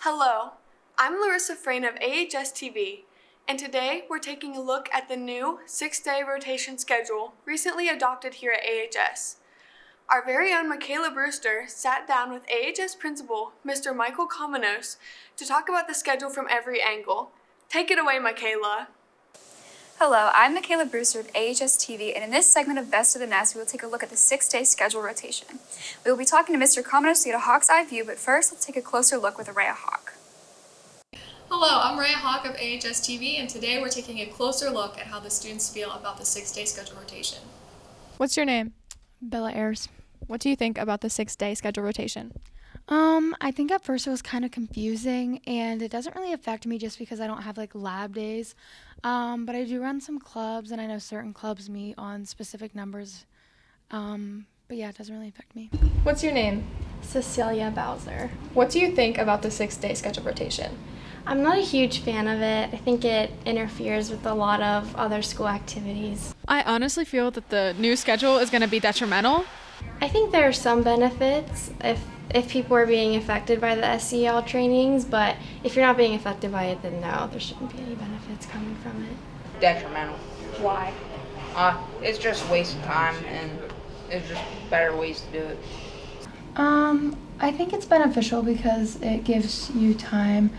Hello, I'm Larissa Frayne of AHS-TV, and today we're taking a look at the new 6-day rotation schedule recently adopted here at AHS. Our very own Michaela Brewster sat down with AHS Principal, Mr. Michael Komenos, to talk about the schedule from every angle. Take it away, Michaela. Hello, I'm Michaela Brewster of AHS-TV, and in this segment of Best of the Nest, we will take a look at the 6-day schedule rotation. We will be talking to Mr. Komenos to get a hawk's eye view, but first, let's take a closer look with Rhea Hawk. Hello, I'm Rhea Hawk of AHS-TV, and today we're taking a closer look at how the students feel about the 6-day schedule rotation. What's your name? Bella Ayers. What do you think about the 6-day schedule rotation? I think at first it was kind of confusing, and it doesn't really affect me just because I don't have like lab days. But I do run some clubs, and I know certain clubs meet on specific numbers. But yeah, it doesn't really affect me. What's your name? Cecilia Bowser. What do you think about the 6-day schedule rotation? I'm not a huge fan of it. I think it interferes with a lot of other school activities. I honestly feel that the new schedule is going to be detrimental. I think there are some benefits if people are being affected by the SEL trainings, but if you're not being affected by it, then no, there shouldn't be any benefits coming from it. Detrimental. Why? It's just a waste of time, and there's just better ways to do it. I think it's beneficial because it gives you time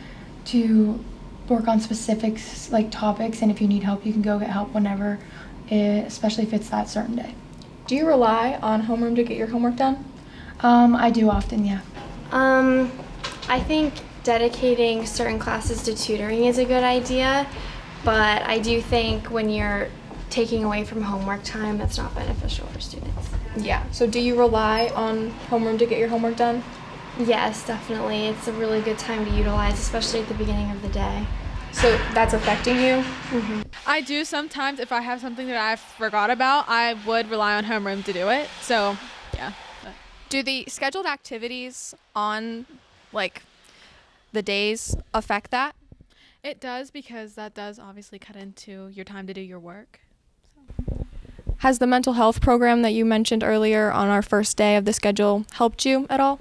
to work on specific like topics, and if you need help, you can go get help whenever, especially if it's that certain day. Do you rely on homeroom to get your homework done? I do often, yeah. I think dedicating certain classes to tutoring is a good idea, but I do think when you're taking away from homework time, that's not beneficial for students. Yeah. So do you rely on homeroom to get your homework done? Yes, definitely. It's a really good time to utilize, especially at the beginning of the day. So that's affecting you? Mm-hmm. I do sometimes. If I have something that I forgot about, I would rely on homeroom to do it. So, yeah. Do the scheduled activities on, like, the days affect that? It does, because that does obviously cut into your time to do your work. Has the mental health program that you mentioned earlier on our first day of the schedule helped you at all?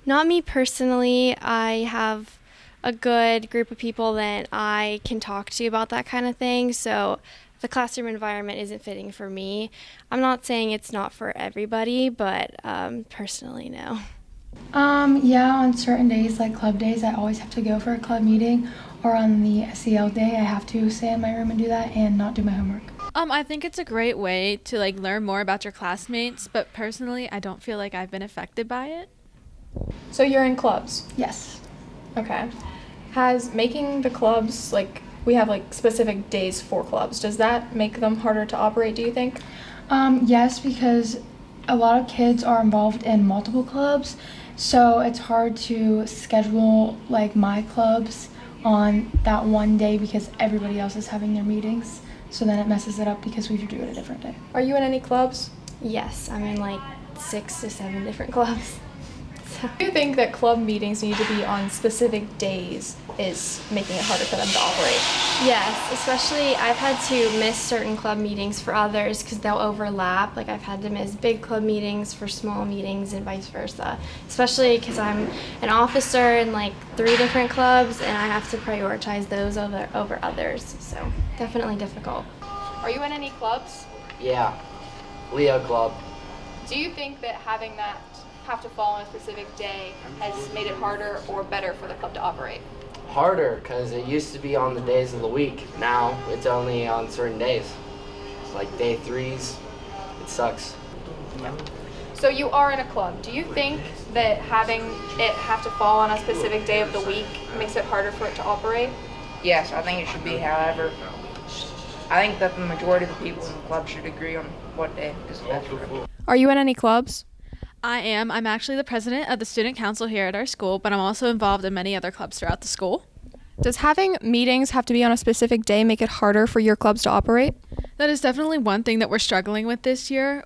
Not me personally. I have a good group of people that I can talk to about that kind of thing, so the classroom environment isn't fitting for me. I'm not saying it's not for everybody, but personally, no. Yeah, on certain days, like club days, I always have to go for a club meeting, or on the SEL day, I have to stay in my room and do that and not do my homework. I think it's a great way to learn more about your classmates, but personally, I don't feel like I've been affected by it. So you're in clubs? Yes. Okay. Has making the clubs, we have specific days for clubs, does that make them harder to operate, do you think? Yes, because a lot of kids are involved in multiple clubs, so it's hard to schedule my clubs on that one day because everybody else is having their meetings. So then it messes it up because we have to do it a different day. Are you in any clubs? Yes, I'm in 6 to 7 different clubs. Do you think that club meetings need to be on specific days is making it harder for them to operate? Yes, especially I've had to miss certain club meetings for others because they'll overlap. I've had to miss big club meetings for small meetings and vice versa, especially because I'm an officer in 3 different clubs and I have to prioritize those over others, so definitely difficult. Are you in any clubs? Yeah, Leo Club. Do you think that having that have to fall on a specific day has made it harder or better for the club to operate? Harder, because it used to be on the days of the week. Now it's only on certain days. Like day 3s. It sucks. So you are in a club. Do you think that having it have to fall on a specific day of the week makes it harder for it to operate? Yes, I think it should be. However, I think that the majority of the people in the club should agree on what day is best for them. Are you in any clubs? I am. I'm actually the president of the student council here at our school, but I'm also involved in many other clubs throughout the school. Does having meetings have to be on a specific day make it harder for your clubs to operate? That is definitely one thing that we're struggling with this year.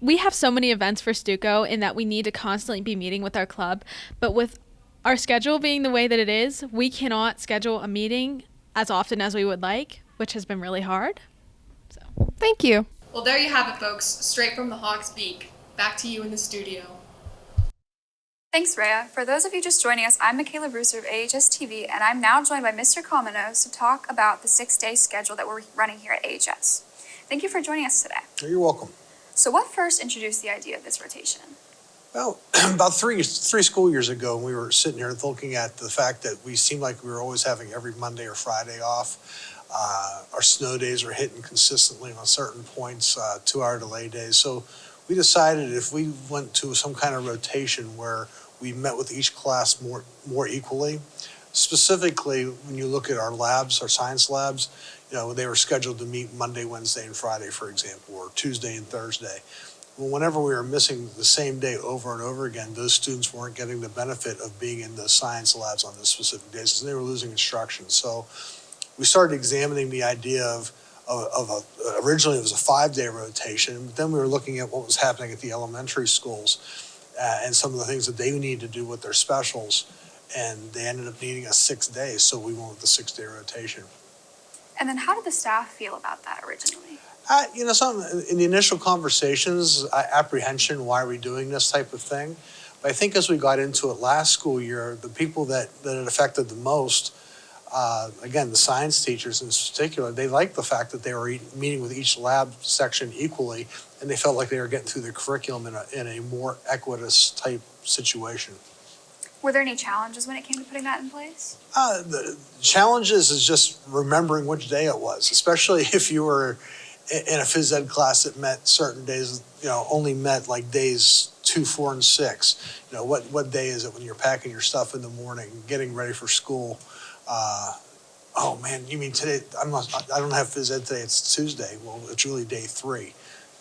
We have so many events for Stuco in that we need to constantly be meeting with our club, but with our schedule being the way that it is, we cannot schedule a meeting as often as we would like, which has been really hard. So, thank you. Well, there you have it, folks, straight from the Hawk's beak. Back to you in the studio. Thanks, Rhea. For those of you just joining us, I'm Michaela Brewster of AHS-TV, and I'm now joined by Mr. Cominos to talk about the 6-day schedule that we're running here at AHS. Thank you for joining us today. You're welcome. So what first introduced the idea of this rotation? Well, about three school years ago, we were sitting here looking at the fact that we seemed like we were always having every Monday or Friday off. Our snow days were hitting consistently on certain points, 2-hour delay days. So we decided if we went to some kind of rotation where we met with each class more equally, specifically when you look at our labs, our science labs, they were scheduled to meet Monday, Wednesday, and Friday, for example, or Tuesday and Thursday. Well, whenever we were missing the same day over and over again, those students weren't getting the benefit of being in the science labs on those specific days because they were losing instruction. So we started examining the idea of originally it was a 5-day rotation, but then we were looking at what was happening at the elementary schools and some of the things that they needed to do with their specials, and they ended up needing us 6 days, so we went with the 6-day rotation. And then how did the staff feel about that originally? In the initial conversations, apprehension, why are we doing this type of thing? But I think as we got into it last school year, the people that it affected the most, again, the science teachers in particular, they liked the fact that they were meeting with each lab section equally, and they felt like they were getting through the curriculum in a more equitous type situation. Were there any challenges when it came to putting that in place? The challenges is just remembering which day it was, especially if you were in a phys ed class that met certain days, only met like days 2, 4, and 6. What day is it when you're packing your stuff in the morning, getting ready for school? Oh man, you mean today? I don't have phys ed today. It's Tuesday. Well, it's really day 3.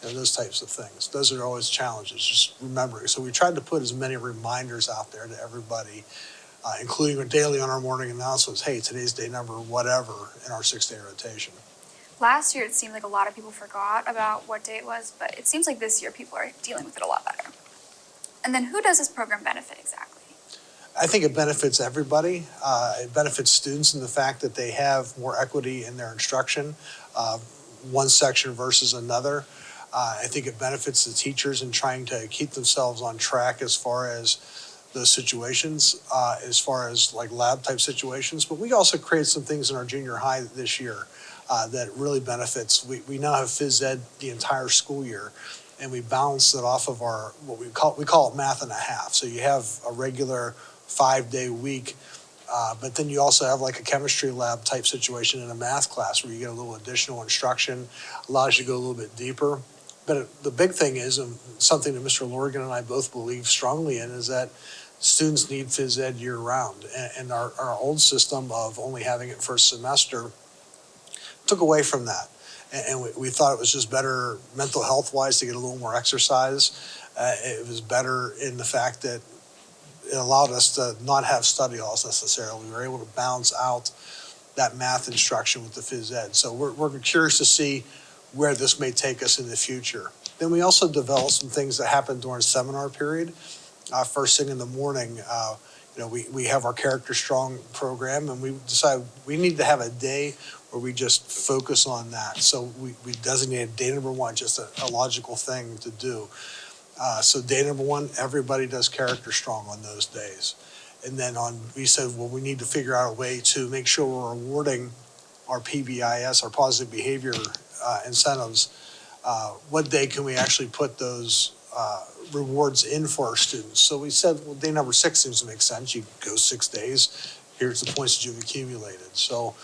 Those types of things. Those are always challenges, just remembering. So we tried to put as many reminders out there to everybody, including daily on our morning announcements. Hey, today's day number whatever in our 6-day rotation. Last year, it seemed like a lot of people forgot about what day it was, but it seems like this year people are dealing with it a lot better. And then who does this program benefit exactly? I think it benefits everybody. It benefits students in the fact that they have more equity in their instruction, one section versus another. I think it benefits the teachers in trying to keep themselves on track as far as those situations, as far as like lab type situations. But we also created some things in our junior high this year that really benefits. We now have phys ed the entire school year, and we balance it off of our, what we call it math and a half. So you have a regular 5-day week, but then you also have like a chemistry lab type situation in a math class where you get a little additional instruction, allows you to go a little bit deeper. But the big thing is, and something that Mr. Lorgan and I both believe strongly in, is that students need phys ed year round. And our old system of only having it first semester took away from that. And we thought it was just better mental health wise to get a little more exercise. It was better in the fact that it allowed us to not have study halls necessarily. We were able to balance out that math instruction with the phys ed. So we're curious to see where this may take us in the future. Then we also developed some things that happened during seminar period. First thing in the morning, we have our Character Strong program, and we decided we need to have a day where we just focus on that. So we designated day number 1, just a logical thing to do. So day number 1, everybody does Character Strong on those days. And then we said, well, we need to figure out a way to make sure we're awarding our PBIS, our positive behavior incentives. What day can we actually put those rewards in for our students? So we said, well, day number 6 seems to make sense. You go 6 days, here's the points that you've accumulated. So,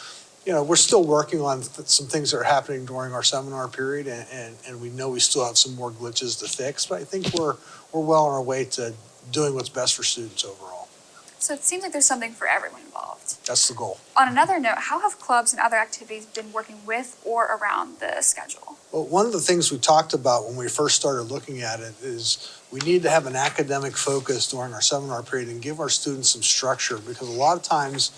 we're still working on some things that are happening during our seminar period, and we know we still have some more glitches to fix, but I think we're well on our way to doing what's best for students overall. So it seems like there's something for everyone involved. That's the goal. On another note, how have clubs and other activities been working with or around the schedule? Well, one of the things we talked about when we first started looking at it is we need to have an academic focus during our seminar period and give our students some structure, because a lot of times,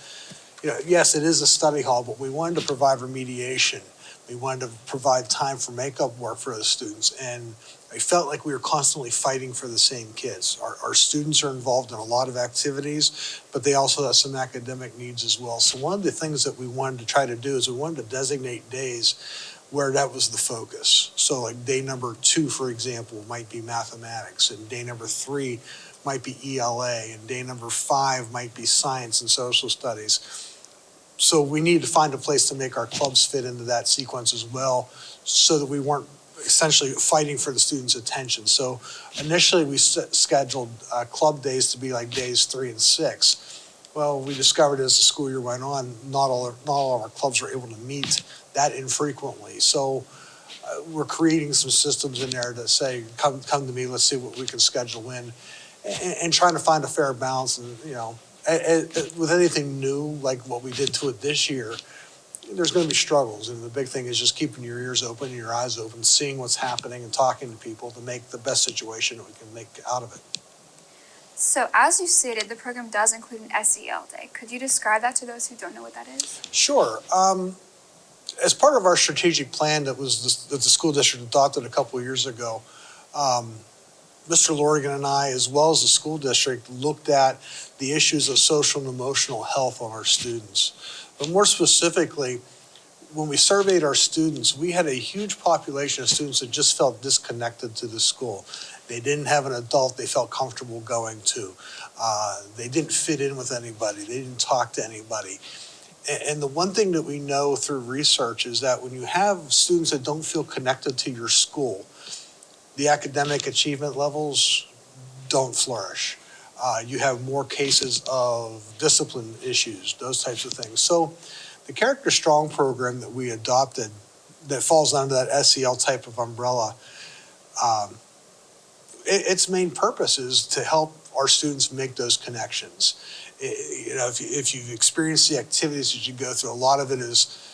yes, it is a study hall, but we wanted to provide remediation. We wanted to provide time for makeup work for those students. And I felt like we were constantly fighting for the same kids. Our students are involved in a lot of activities, but they also have some academic needs as well. So one of the things that we wanted to try to do is we wanted to designate days where that was the focus. So like day number 2, for example, might be mathematics, and day number 3 might be ELA, and day number 5 might be science and social studies. So we need to find a place to make our clubs fit into that sequence as well, so that we weren't essentially fighting for the students' attention. So initially we scheduled club days to be like days 3 and 6. Well, we discovered as the school year went on, not all of our clubs were able to meet that infrequently. So we're creating some systems in there to say, come to me, let's see what we can schedule in, and trying to find a fair balance. And, you know, with anything new, like what we did to it this year, there's going to be struggles. And the big thing is just keeping your ears open and your eyes open, seeing what's happening and talking to people to make the best situation that we can make out of it. So as you stated, the program does include an SEL day. Could you describe that to those who don't know what that is? Sure. As part of our strategic plan that the school district adopted a couple of years ago, Mr. Lorigan and I, as well as the school district, looked at the issues of social and emotional health on our students. But more specifically, when we surveyed our students, we had a huge population of students that just felt disconnected to the school. They didn't have an adult they felt comfortable going to. They didn't fit in with anybody. They didn't talk to anybody. And the one thing that we know through research is that when you have students that don't feel connected to your school, the academic achievement levels don't flourish. You have more cases of discipline issues, those types of things. So the Character Strong program that we adopted that falls under that SEL type of umbrella, its main purpose is to help our students make those connections. You know, if you've experienced the activities that you go through, a lot of it is,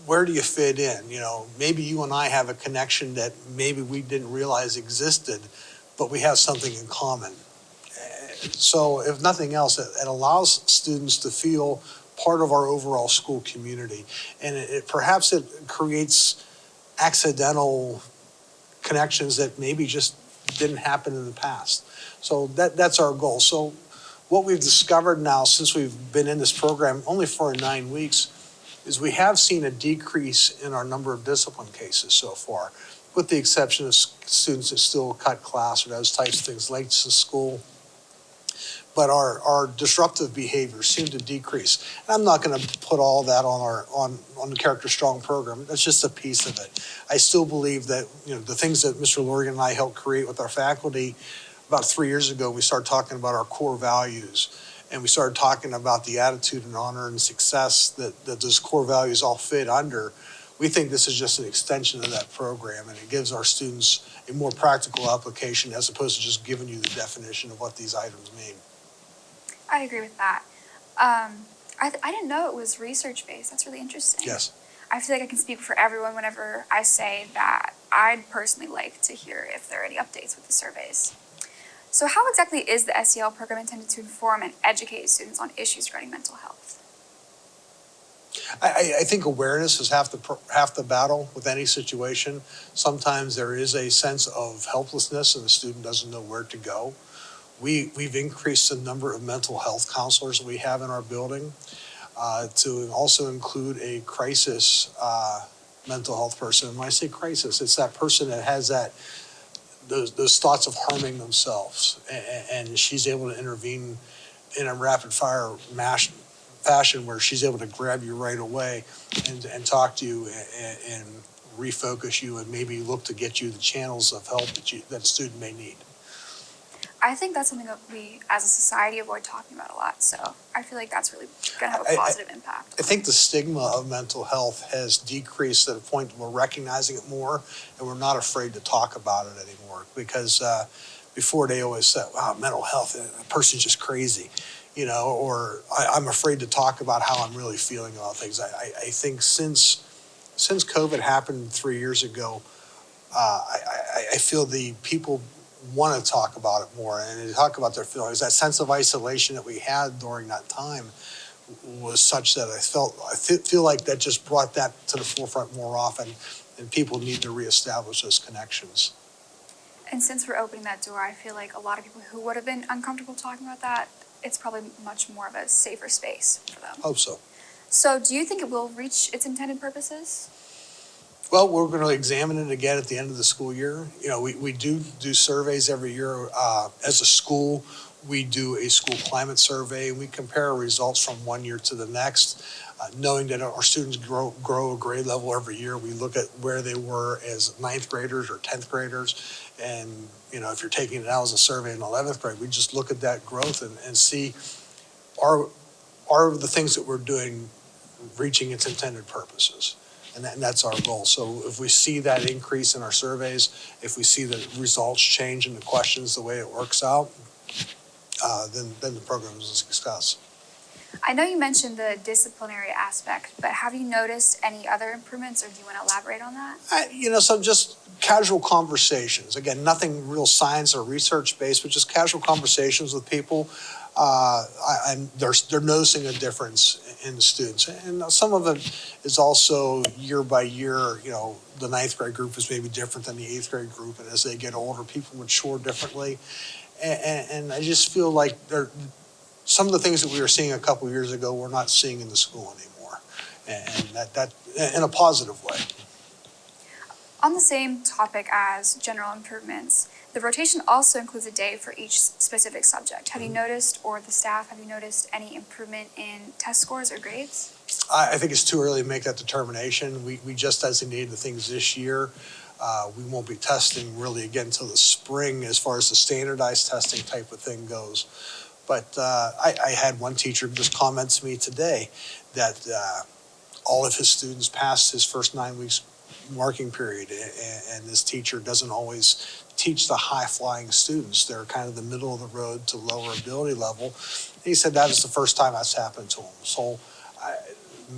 where do you fit in? You know, maybe you and I have a connection that maybe we didn't realize existed, but we have something in common. So if nothing else, it allows students to feel part of our overall school community. And perhaps it creates accidental connections that maybe just didn't happen in the past. So that's our goal. So what we've discovered now, since we've been in this program only for 9 weeks, is we have seen a decrease in our number of discipline cases so far, with the exception of students that still cut class or those types of things late to school. But our disruptive behaviors seem to decrease. And I'm not going to put all that on the Character Strong program. That's just a piece of it. I still believe that, you know, the things that Mr. Lorigan and I helped create with our faculty, about 3 years ago, we started talking about our core values. And we started talking about the attitude and honor and success that those core values all fit under. We think this is just an extension of that program, and it gives our students a more practical application as opposed to just giving you the definition of what these items mean. I agree with that. I didn't know it was research-based. That's really interesting. Yes. I feel like I can speak for everyone whenever I say that I'd personally like to hear if there are any updates with the surveys. So how exactly is the SEL program intended to inform and educate students on issues regarding mental health? I think awareness is half the battle with any situation. Sometimes there is a sense of helplessness and the student doesn't know where to go. We've increased the number of mental health counselors we have in our building to also include a crisis mental health person. And when I say crisis, it's that person that has those thoughts of harming themselves, and she's able to intervene in a rapid fire fashion where she's able to grab you right away and talk to you and refocus you and maybe look to get you the channels of help that a student may need. I think that's something that we as a society avoid talking about a lot, so I feel like that's really going to have a positive impact. I think the stigma of mental health has decreased at a point that we're recognizing it more and we're not afraid to talk about it anymore, because before they always said, wow, mental health, a person's just crazy, you know, or I'm afraid to talk about how I'm really feeling about things. I think since COVID happened 3 years ago, I feel the people want to talk about it more and talk about their feelings. That sense of isolation that we had during that time was such that I feel like that just brought that to the forefront more often, and people need to reestablish those connections. And since we're opening that door, I feel like a lot of people who would have been uncomfortable talking about that, it's probably much more of a safer space for them. Hope so. So do you think it will reach its intended purposes? Well, we're going to examine it again at the end of the school year. You know, we do surveys every year. As a school, we do a school climate survey, and we compare our results from one year to the next. Knowing that our students grow a grade level every year, we look at where they were as ninth graders or 10th graders. And, you know, if you're taking it out as a survey in 11th grade, we just look at that growth and see are the things that we're doing reaching its intended purposes. And that's our goal. So if we see that increase in our surveys, if we see the results change in the questions, the way it works out, then the program is a success. I know you mentioned the disciplinary aspect, but have you noticed any other improvements, or do you want to elaborate on that? You know, some just casual conversations. Again, nothing real science or research based, but just casual conversations with people. They're noticing a difference in the students. And some of it is also year by year, you know, the ninth grade group is maybe different than the eighth grade group. And as they get older, people mature differently. And I just feel like some of the things that we were seeing a couple years ago, we're not seeing in the school anymore. And that in a positive way. On the same topic as general improvements, the rotation also includes a day for each specific subject. Have you noticed, or the staff, have you noticed any improvement in test scores or grades? I think it's too early to make that determination. We just designated the things this year. We won't be testing really again until the spring as far as the standardized testing type of thing goes. But I had one teacher just comment to me today that all of his students passed his first 9 weeks marking period, and this teacher doesn't always teach the high-flying students. They're kind of the middle of the road to lower ability level. And he said that is the first time that's happened to him. So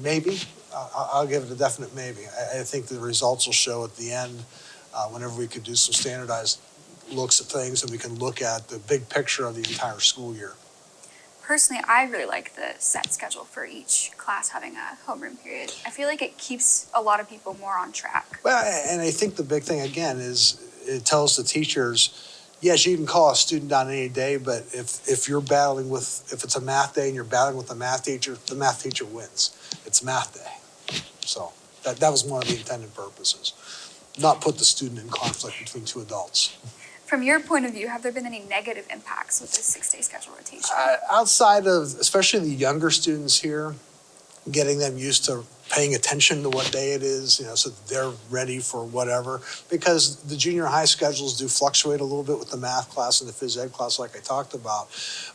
maybe, I'll give it a definite maybe. I think the results will show at the end whenever we could do some standardized looks at things and we can look at the big picture of the entire school year. Personally, I really like the set schedule for each class having a homeroom period. I feel like it keeps a lot of people more on track. Well, and I think the big thing again is it tells the teachers, yes, you can call a student down any day, but if you're battling with, if it's a math day and you're battling with the math teacher wins. It's math day. So that was one of the intended purposes, not put the student in conflict between two adults. From your point of view, have there been any negative impacts with this 6-day schedule rotation? Outside of, especially the younger students here, getting them used to paying attention to what day it is, you know, so that they're ready for whatever. Because the junior high schedules do fluctuate a little bit with the math class and the phys ed class like I talked about.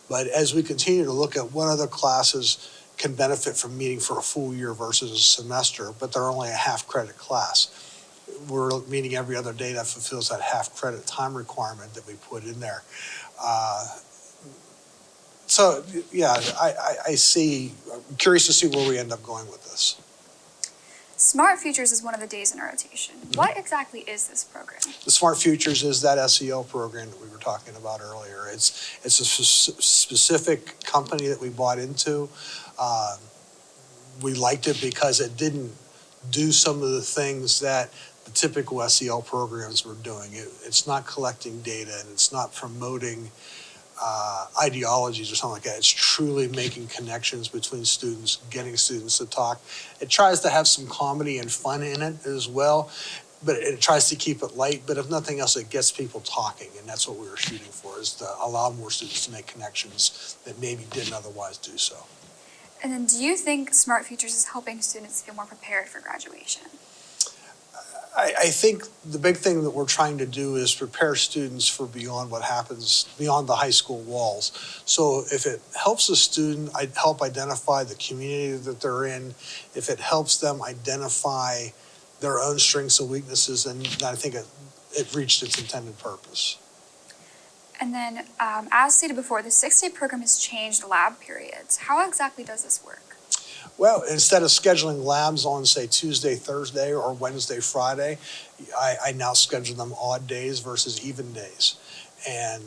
But as we continue to look at what other classes can benefit from meeting for a full year versus a semester, but they're only a half credit class. We're meeting every other day that fulfills that half credit time requirement that we put in there. So yeah, I'm curious to see where we end up going with this. Smart Futures is one of the days in our rotation. What exactly is this program? The Smart Futures is that SEL program that we were talking about earlier. It's a specific company that we bought into. We liked it because it didn't do some of the things that the typical SEL programs were doing. It's not collecting data and it's not promoting ideologies or something like that. It's truly making connections between students, getting students to talk. It tries to have some comedy and fun in it as well, but it tries to keep it light. But if nothing else, it gets people talking, and that's what we were shooting for, is to allow more students to make connections that maybe didn't otherwise do so. And then do you think Smart Futures is helping students feel more prepared for graduation? I think the big thing that we're trying to do is prepare students for beyond what happens beyond the high school walls. So if it helps a student help identify the community that they're in, if it helps them identify their own strengths and weaknesses, then I think it reached its intended purpose. And then, as stated before, the 6-day program has changed lab periods. How exactly does this work? Well, instead of scheduling labs on, say, Tuesday, Thursday, or Wednesday, Friday, I now schedule them odd days versus even days. And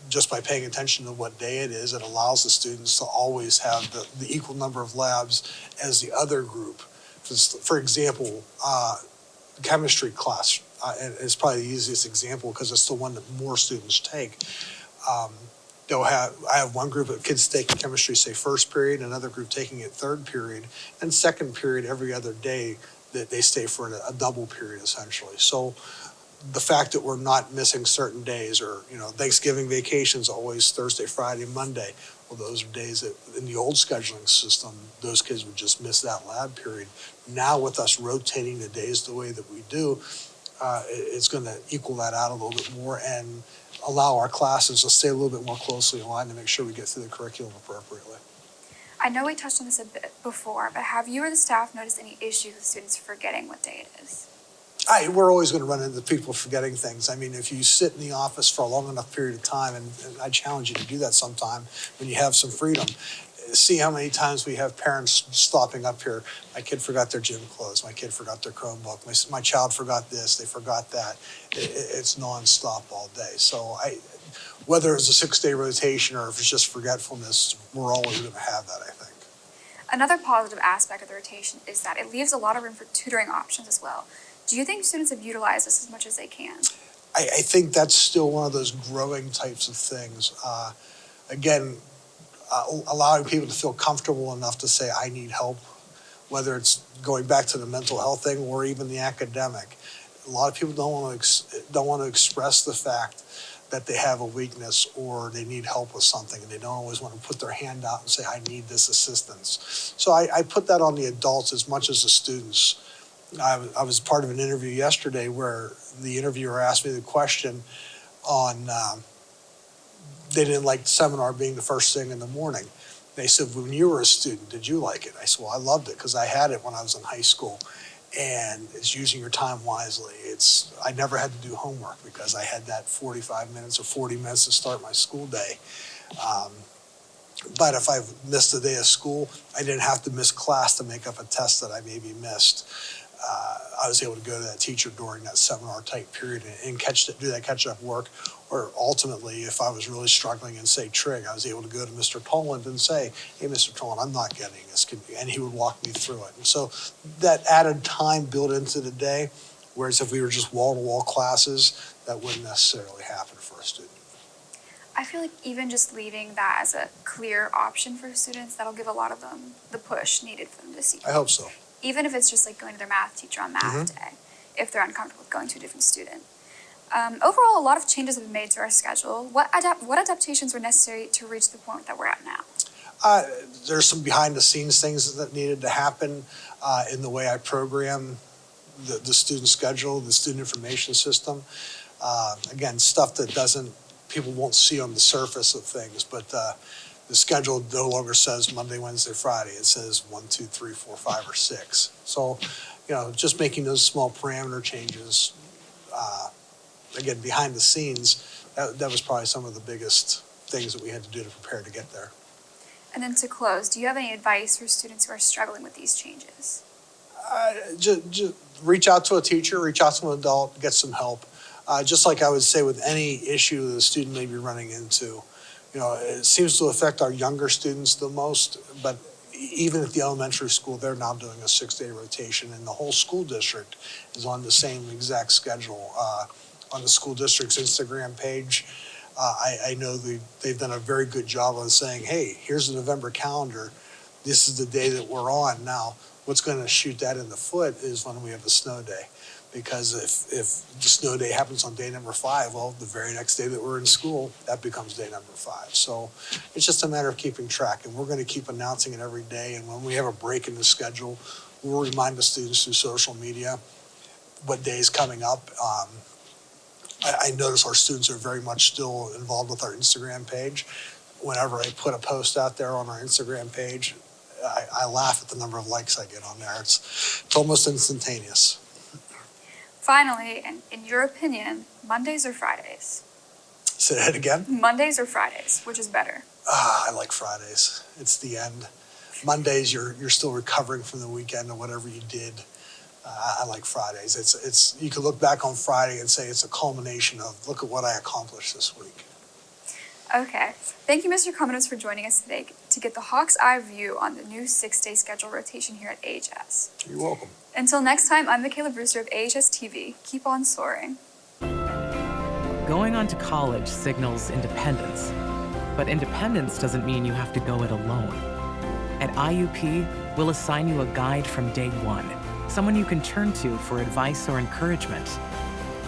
just by paying attention to what day it is, it allows the students to always have the equal number of labs as the other group. For example, chemistry class is probably the easiest example because it's the one that more students take. I have one group of kids taking chemistry, say, first period, another group taking it third period, and second period every other day. they stay for a double period essentially. So the fact that we're not missing certain days, or Thanksgiving vacation's always Thursday, Friday, Monday. Well, those are days that in the old scheduling system, those kids would just miss that lab period. Now with us rotating the days the way that we do, it's going to equal that out a little bit more and allow our classes to stay a little bit more closely aligned to make sure we get through the curriculum appropriately. I know we touched on this a bit before, but have you or the staff noticed any issues with students forgetting what day it is? We're always going to run into people forgetting things. I mean, if you sit in the office for a long enough period of time, and I challenge you to do that sometime when you have some freedom, see how many times we have parents stopping up here. My kid forgot their gym clothes. My kid forgot their Chromebook. My child forgot this. They forgot that. It's nonstop all day. So whether it's a 6-day rotation or if it's just forgetfulness, we're always going to have that, I think. Another positive aspect of the rotation is that it leaves a lot of room for tutoring options as well. Do you think students have utilized this as much as they can? I think that's still one of those growing types of things. Allowing people to feel comfortable enough to say, I need help, whether it's going back to the mental health thing or even the academic. A lot of people don't want to express the fact that they have a weakness or they need help with something, and they don't always want to put their hand out and say, I need this assistance. So I put that on the adults as much as the students. I was part of an interview yesterday where the interviewer asked me the question on they didn't like the seminar being the first thing in the morning. They said, when you were a student, did you like it? I said, well, I loved it because I had it when I was in high school, and it's using your time wisely. I never had to do homework because I had that 45 minutes or 40 minutes to start my school day. But if I missed a day of school, I didn't have to miss class to make up a test that I maybe missed. I was able to go to that teacher during that seminar type period and do that catch-up work. Or ultimately, if I was really struggling in, say, trig, I was able to go to Mr. Toland and say, hey, Mr. Toland, I'm not getting this. And he would walk me through it. And so that added time built into the day, whereas if we were just wall-to-wall classes, that wouldn't necessarily happen for a student. I feel like even just leaving that as a clear option for students, that'll give a lot of them the push needed for them to see. I hope so. Even if it's just like going to their math teacher on math day, if they're uncomfortable with going to a different student. Overall, a lot of changes have been made to our schedule. What adaptations were necessary to reach the point that we're at now? There's some behind-the-scenes things that needed to happen in the way I program the student schedule, the student information system. Again, stuff that people won't see on the surface of things, but the schedule no longer says Monday, Wednesday, Friday. It says 1, 2, 3, 4, 5, or 6. So, just making those small parameter changes. Again, behind the scenes, that was probably some of the biggest things that we had to do to prepare to get there. And then to close, do you have any advice for students who are struggling with these changes? Just reach out to a teacher, reach out to an adult, get some help. Just like I would say with any issue that a student may be running into. It seems to affect our younger students the most, but even at the elementary school, they're now doing a 6-day rotation, and the whole school district is on the same exact schedule. On the school district's Instagram page, I know they've done a very good job on saying, hey, here's the November calendar. This is the day that we're on. Now, what's going to shoot that in the foot is when we have a snow day. Because if the snow day happens on day number 5, well, the very next day that we're in school, that becomes day number 5. So it's just a matter of keeping track, and we're going to keep announcing it every day. And when we have a break in the schedule, we'll remind the students through social media what day is coming up. I notice our students are very much still involved with our Instagram page. Whenever I put a post out there on our Instagram page, I laugh at the number of likes I get on there. It's almost instantaneous. Finally, and in your opinion, Mondays or Fridays? Say that again? Mondays or Fridays, which is better? I like Fridays. It's the end. Mondays, you're still recovering from the weekend or whatever you did. I like Fridays. It's you can look back on Friday and say it's a culmination of look at what I accomplished this week. Okay. Thank you, Mr. Commodus, for joining us today to get the Hawk's Eye view on the new 6-day schedule rotation here at AHS. You're welcome. Until next time, I'm Michaela Brewster of AHS-TV. Keep on soaring. Going on to college signals independence, but independence doesn't mean you have to go it alone. At IUP, we'll assign you a guide from day one, someone you can turn to for advice or encouragement.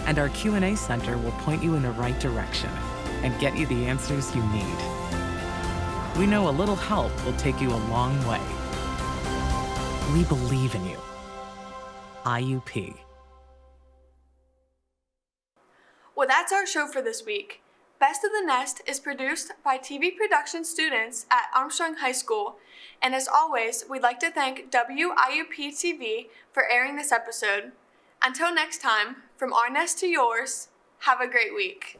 And our Q&A center will point you in the right direction and get you the answers you need. We know a little help will take you a long way. We believe in you. IUP. Well, that's our show for this week. Best of the Nest is produced by TV production students at Armstrong High School. And as always, we'd like to thank WIUP-TV for airing this episode. Until next time, from our nest to yours, have a great week.